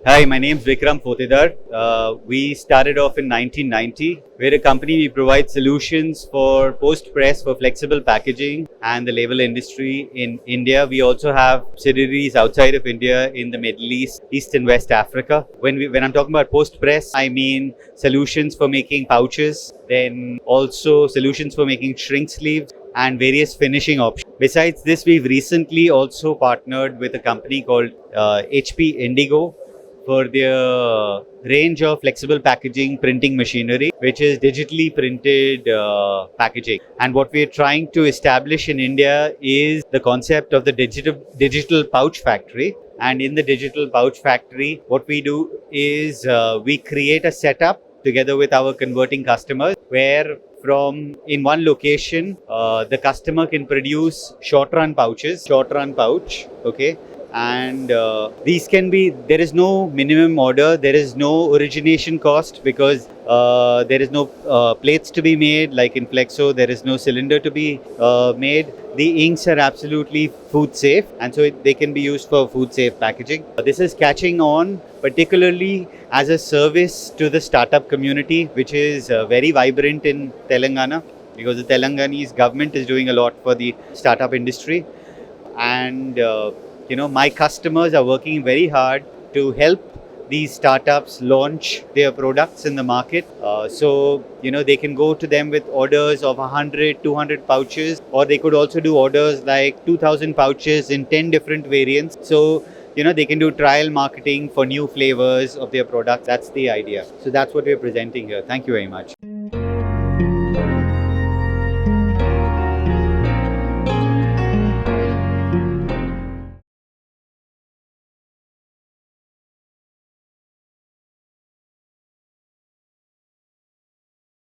Hi, my name is Vikram Fotedar. We started off in 1990. We're a company, we provide solutions for post-press for flexible packaging and the label industry in India. We also have subsidiaries outside of India in the Middle East, East and West Africa. When I'm talking about post-press, I mean solutions for making pouches, then also solutions for making shrink sleeves and various finishing options. Besides this, we've recently also partnered with a company called HP Indigo for their range of flexible packaging printing machinery, which is digitally printed packaging. And what we're trying to establish in India is the concept of the digital pouch factory. And in the digital pouch factory, what we do is we create a setup together with our converting customers where from in one location, the customer can produce short run pouch, okay? And these can be, there is no minimum order, there is no origination cost because there is no plates to be made like in Flexo, there is no cylinder to be made. The inks are absolutely food safe and so they can be used for food safe packaging. This is catching on particularly as a service to the startup community, which is very vibrant in Telangana because the Telanganese government is doing a lot for the startup industry. And my customers are working very hard to help these startups launch their products in the market. So they can go to them with orders of 100, 200 pouches, or they could also do orders like 2000 pouches in 10 different variants. So, they can do trial marketing for new flavors of their products. That's the idea. So that's what we're presenting here. Thank you very much.